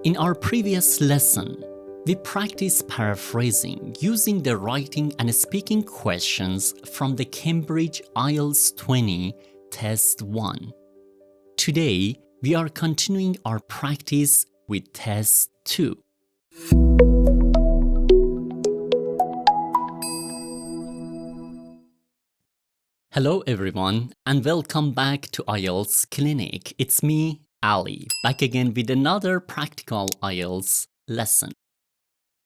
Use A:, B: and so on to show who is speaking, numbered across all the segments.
A: In our previous lesson, we practiced paraphrasing using the writing and speaking questions from the Cambridge IELTS 20 Test 1. Today, we are continuing our practice with Test 2. Hello everyone and welcome back to IELTS Clinic. It's me, Ali, back again with another practical IELTS lesson.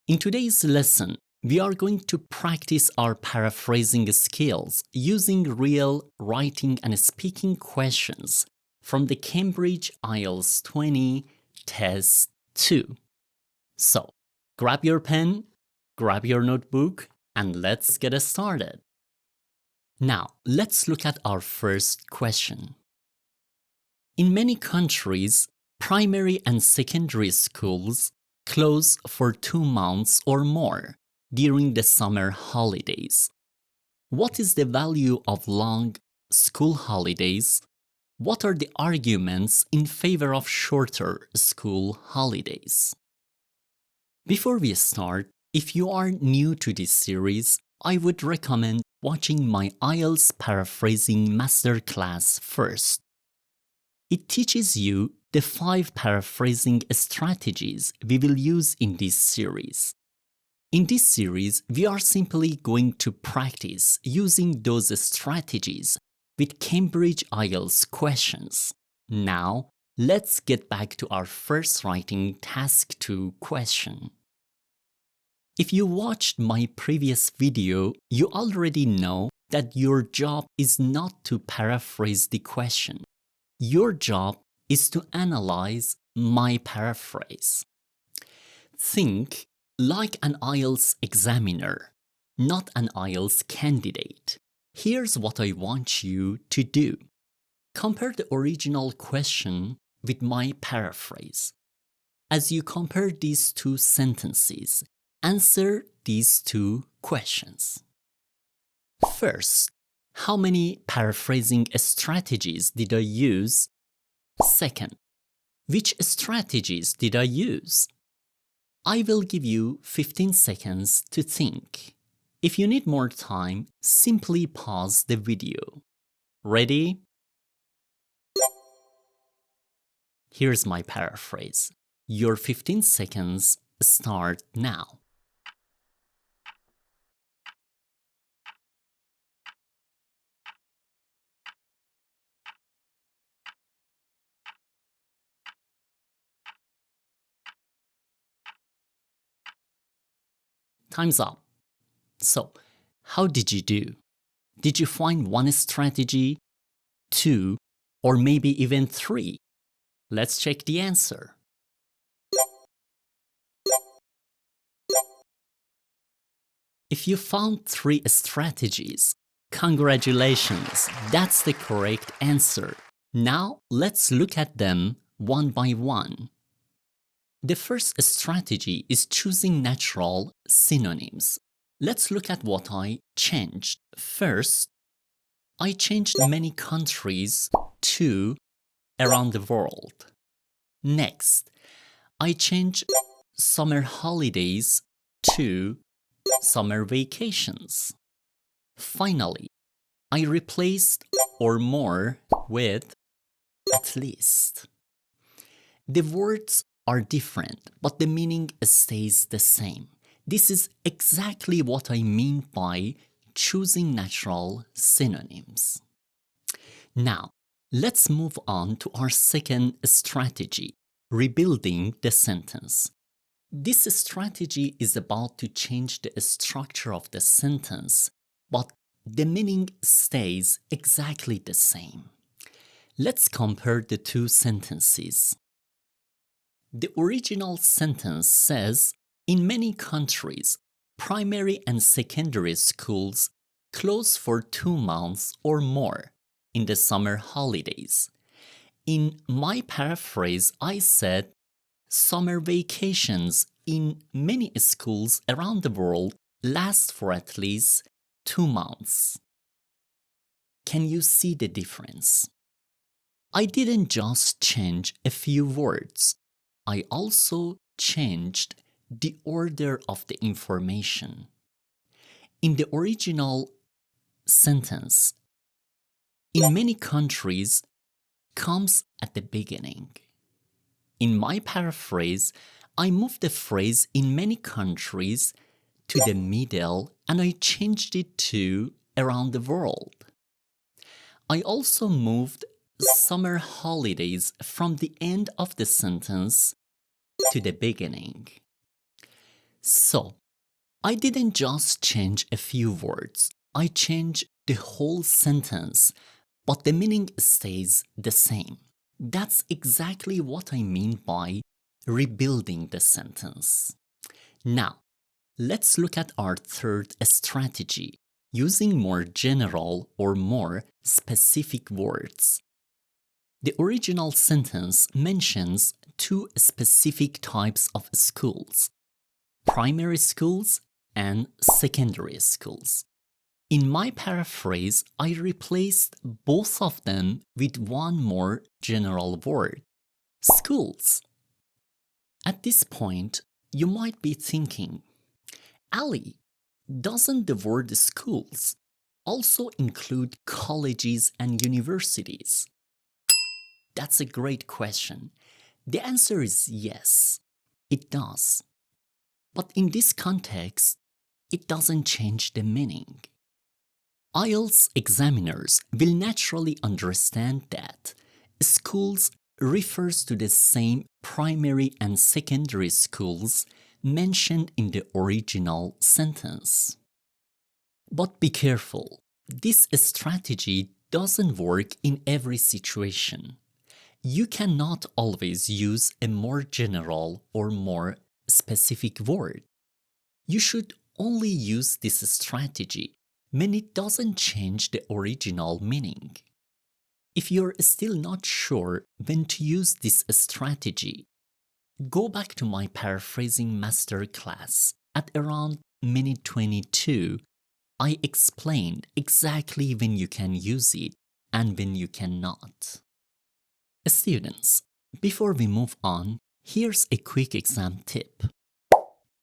A: In today's lesson, we are going to practice our paraphrasing skills using real writing and speaking questions from the Cambridge IELTS 20 Test 2. So, grab your pen, grab your notebook, and let's get started. Now, let's look at our first question. In many countries, primary and secondary schools close for 2 months or more during the summer holidays. What is the value of long school holidays? What are the arguments in favor of shorter school holidays? Before we start, if you are new to this series, I would recommend watching my IELTS Paraphrasing Masterclass first. It teaches you the 5 paraphrasing strategies we will use in this series. In this series, we are simply going to practice using those strategies with Cambridge IELTS questions. Now, let's get back to our first writing Task 2 question. If you watched my previous video, you already know that your job is not to paraphrase the question. Your job is to analyze my paraphrase. Think like an IELTS examiner, not an IELTS candidate. Here's what I want you to do. Compare the original question with my paraphrase. As you compare these two sentences, answer these 2 questions. First, how many paraphrasing strategies did I use? Second, which strategies did I use? I will give you 15 seconds to think. If you need more time, simply pause the video. Ready? Here's my paraphrase. Your 15 seconds start now. Time's up. So, how did you do? Did you find 1 strategy, 2, or maybe even 3? Let's check the answer. If you found 3 strategies, congratulations, that's the correct answer. Now, let's look at them one by one. The first strategy is choosing natural synonyms. Let's look at what I changed. First, I changed many countries to around the world. Next, I changed summer holidays to summer vacations. Finally, I replaced or more with at least. The words are different, but the meaning stays the same. This is exactly what I mean by choosing natural synonyms. Now, let's move on to our second strategy, rebuilding the sentence. This strategy is about to change the structure of the sentence, but the meaning stays exactly the same. Let's compare the 2 sentences. The original sentence says, in many countries, primary and secondary schools close for 2 months or more in the summer holidays. In my paraphrase, I said, summer vacations in many schools around the world last for at least 2 months. Can you see the difference? I didn't just change a few words. I also changed the order of the information. In the original sentence, in many countries comes at the beginning. In my paraphrase, I moved the phrase in many countries to the middle and I changed it to around the world. I also moved summer holidays from the end of the sentence to the beginning. So, I didn't just change a few words, I changed the whole sentence, but the meaning stays the same. That's exactly what I mean by rebuilding the sentence. Now, let's look at our third strategy, using more general or more specific words. The original sentence mentions two specific types of schools: primary schools and secondary schools. In my paraphrase, I replaced both of them with one more general word: schools. At this point, you might be thinking, Ali, doesn't the word schools also include colleges and universities? That's a great question. The answer is yes, it does. But in this context, it doesn't change the meaning. IELTS examiners will naturally understand that schools refers to the same primary and secondary schools mentioned in the original sentence. But be careful, this strategy doesn't work in every situation. You cannot always use a more general or more specific word. You should only use this strategy when it doesn't change the original meaning. If you're still not sure when to use this strategy, go back to my paraphrasing masterclass at around minute 22. I explained exactly when you can use it and when you cannot. Students, before we move on, here's a quick exam tip.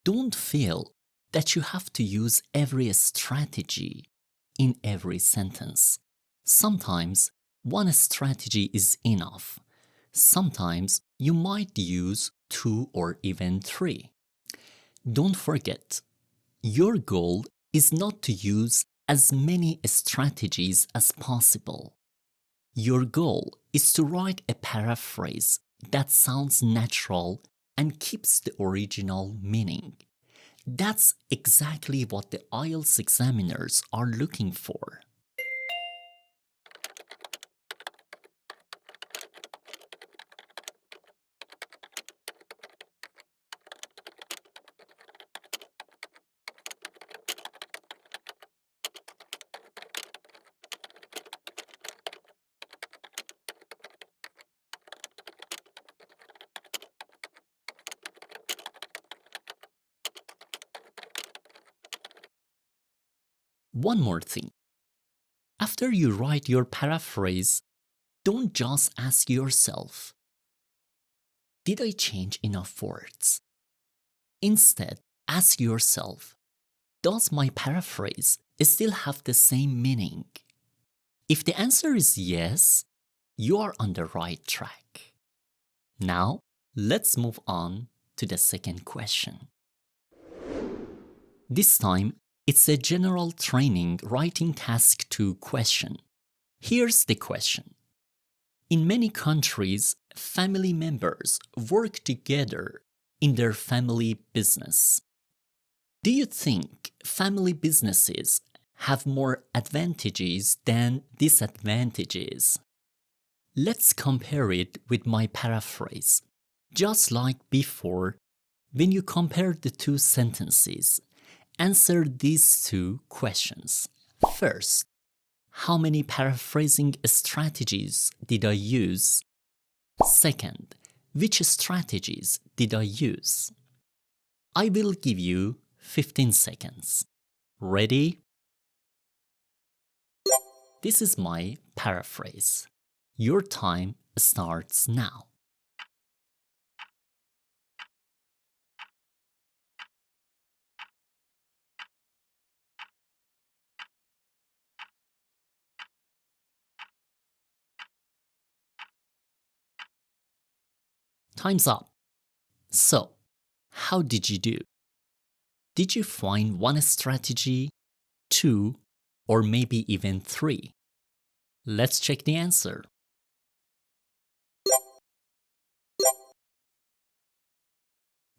A: Don't feel that you have to use every strategy in every sentence. Sometimes one strategy is enough. Sometimes you might use 2 or even 3. Don't forget, your goal is not to use as many strategies as possible. Your goal is to write a paraphrase that sounds natural and keeps the original meaning. That's exactly what the IELTS examiners are looking for. One more thing. After you write your paraphrase, don't just ask yourself, did I change enough words? Instead, ask yourself, does my paraphrase still have the same meaning? If the answer is yes, you are on the right track. Now, let's move on to the second question. This time, it's a general training writing task 2 question. Here's the question. In many countries, family members work together in their family business. Do you think family businesses have more advantages than disadvantages? Let's compare it with my paraphrase. Just like before, when you compare the two sentences, answer these 2 questions. First, how many paraphrasing strategies did I use? Second, which strategies did I use? I will give you 15 seconds. Ready? This is my paraphrase. Your time starts now. Time's up. So, how did you do? Did you find one strategy, two, or maybe even three? Let's check the answer.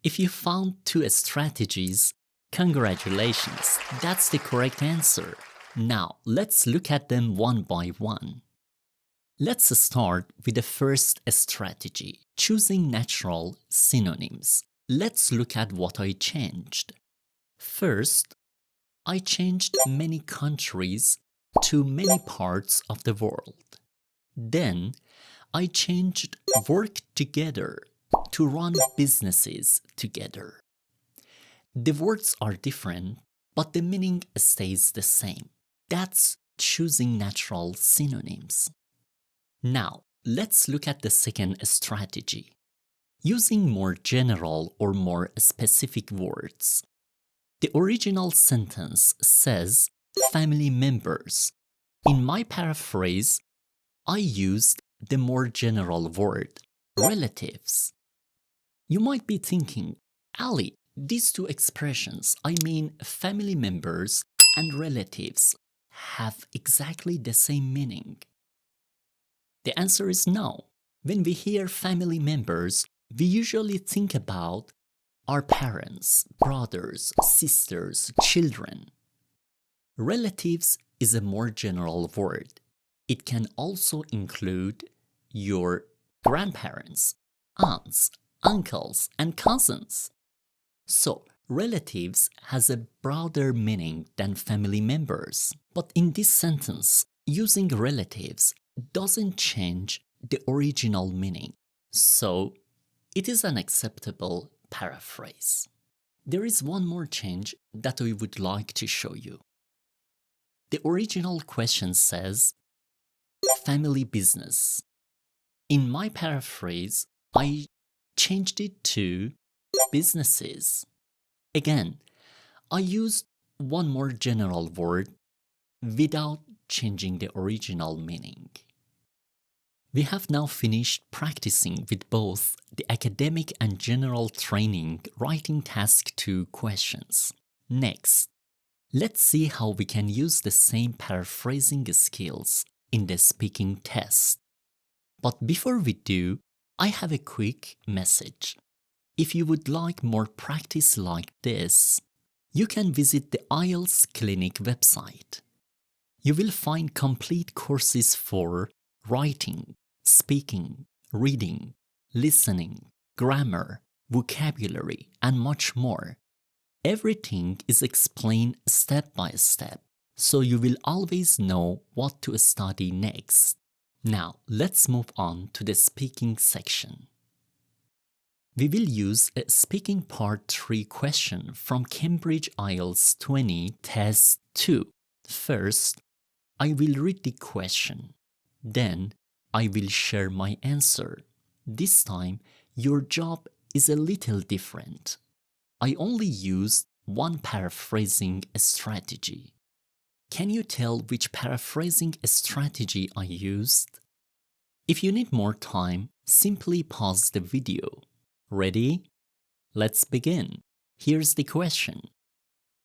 A: If you found two strategies, congratulations, that's the correct answer. Now, let's look at them one by one. Let's start with the first strategy, choosing natural synonyms. Let's look at what I changed. First, I changed many countries to many parts of the world. Then, I changed work together to run businesses together. The words are different, but the meaning stays the same. That's choosing natural synonyms. Now, let's look at the second strategy, using more general or more specific words. The original sentence says family members. In my paraphrase, I used the more general word, relatives. You might be thinking, Ali, these two expressions, I mean family members and relatives, have exactly the same meaning. The answer is no. When we hear family members, we usually think about our parents, brothers, sisters, children. Relatives is a more general word. It can also include your grandparents, aunts, uncles, and cousins. So, relatives has a broader meaning than family members. But in this sentence, using relatives doesn't change the original meaning. So, it is an acceptable paraphrase. There is one more change that I would like to show you. The original question says, family business. In my paraphrase, I changed it to businesses. Again, I used one more general word without changing the original meaning. We have now finished practicing with both the academic and general training writing task 2 questions. Next, let's see how we can use the same paraphrasing skills in the speaking test. But before we do, I have a quick message. If you would like more practice like this, you can visit the IELTS Clinic website. You will find complete courses for writing, speaking, reading, listening, grammar, vocabulary, and much more. Everything is explained step by step, so you will always know what to study next. Now, let's move on to the speaking section. We will use a speaking part 3 question from Cambridge IELTS 20 Test 2. First, I will read the question. Then, I will share my answer. This time, your job is a little different. I only used one paraphrasing strategy. Can you tell which paraphrasing strategy I used? If you need more time, simply pause the video. Ready? Let's begin. Here's the question.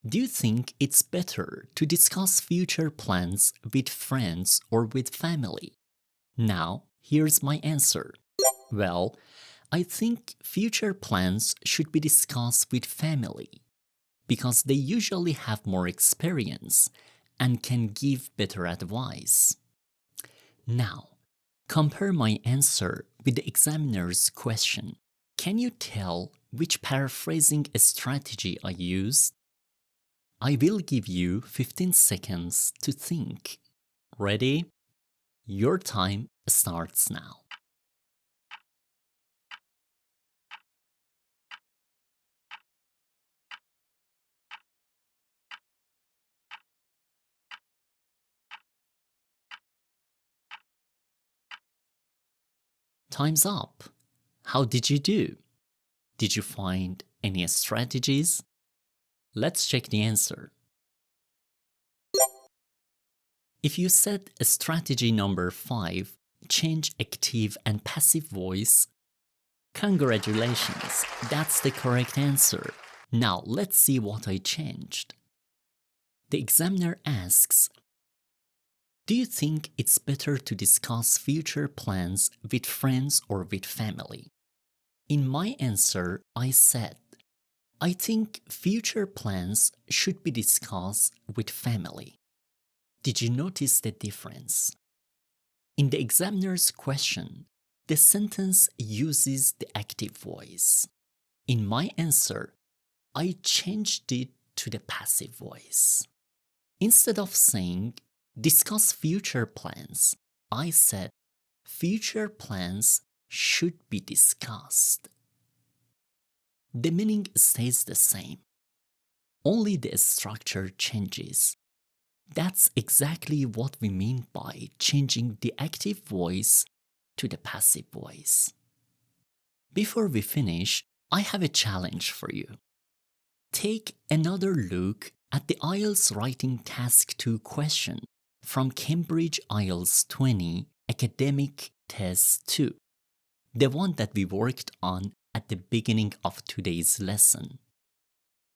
A: Do you think it's better to discuss future plans with friends or with family? Now, here's my answer. Well, I think future plans should be discussed with family because they usually have more experience and can give better advice. Now, compare my answer with the examiner's question. Can you tell which paraphrasing strategy I used? I will give you 15 seconds to think. Ready? Your time starts now. Time's up. How did you do? Did you find any strategies? Let's check the answer. If you said strategy number 5, change active and passive voice, Congratulations, that's the correct answer. Now let's see what I changed. The examiner asks, do you think it's better to discuss future plans with friends or with family? In my answer, I said, I think future plans should be discussed with family. Did you notice the difference? In the examiner's question, the sentence uses the active voice. In my answer, I changed it to the passive voice. Instead of saying, discuss future plans, I said, future plans should be discussed. The meaning stays the same. Only the structure changes. That's exactly what we mean by changing the active voice to the passive voice. Before we finish, I have a challenge for you. Take another look at the IELTS Writing Task 2 question from Cambridge IELTS 20 Academic Test 2, the one that we worked on at the beginning of today's lesson.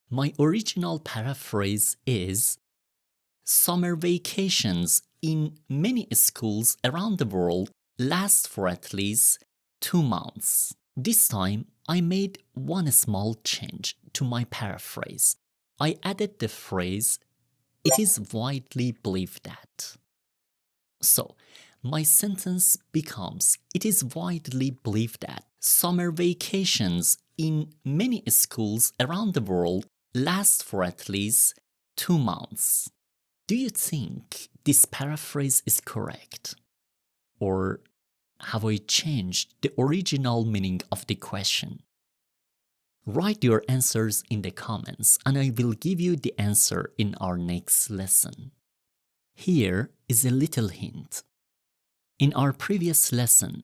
A: My original paraphrase is, summer vacations in many schools around the world last for at least 2 months. This time, I made one small change to my paraphrase. I added the phrase, it is widely believed that. So, my sentence becomes, it is widely believed that summer vacations in many schools around the world last for at least 2 months. Do you think this paraphrase is correct? Or have I changed the original meaning of the question? Write your answers in the comments and I will give you the answer in our next lesson. Here is a little hint. In our previous lesson,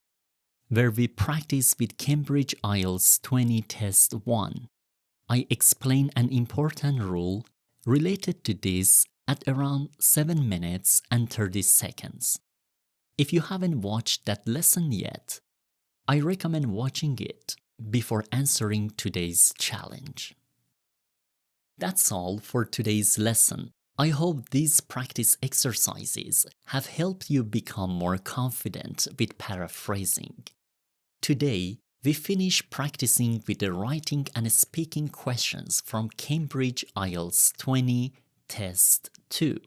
A: where we practiced with Cambridge IELTS 20 Test 1, I explained an important rule related to this at around 7 minutes and 30 seconds. If you haven't watched that lesson yet, I recommend watching it before answering today's challenge. That's all for today's lesson. I hope these practice exercises have helped you become more confident with paraphrasing. Today, we finish practicing with the writing and speaking questions from Cambridge IELTS 20 Test 2.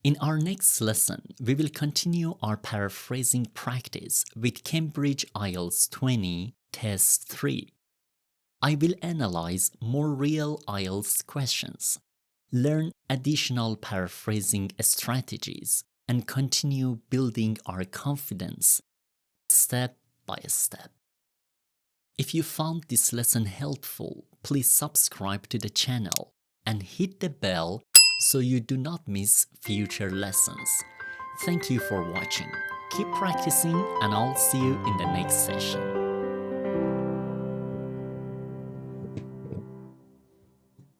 A: In our next lesson, we will continue our paraphrasing practice with Cambridge IELTS 20 Test 3. I will analyze more real IELTS questions, learn additional paraphrasing strategies, and continue building our confidence step by step. If you found this lesson helpful, please subscribe to the channel and hit the bell so you do not miss future lessons. Thank you for watching. Keep practicing and I'll see you in the next session.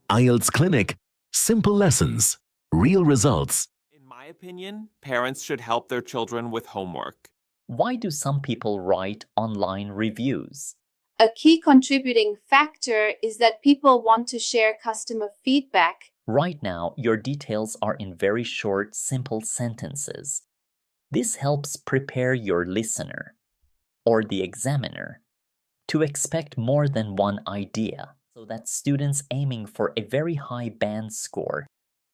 B: IELTS Clinic. Simple lessons, real results.
C: In my opinion, parents should help their children with homework.
A: Why do some people write online reviews?
D: A key contributing factor is that people want to share customer feedback.
A: Right now, your details are in very short, simple sentences. This helps prepare your listener, or the examiner, to expect more than one idea, so that students aiming for a very high band score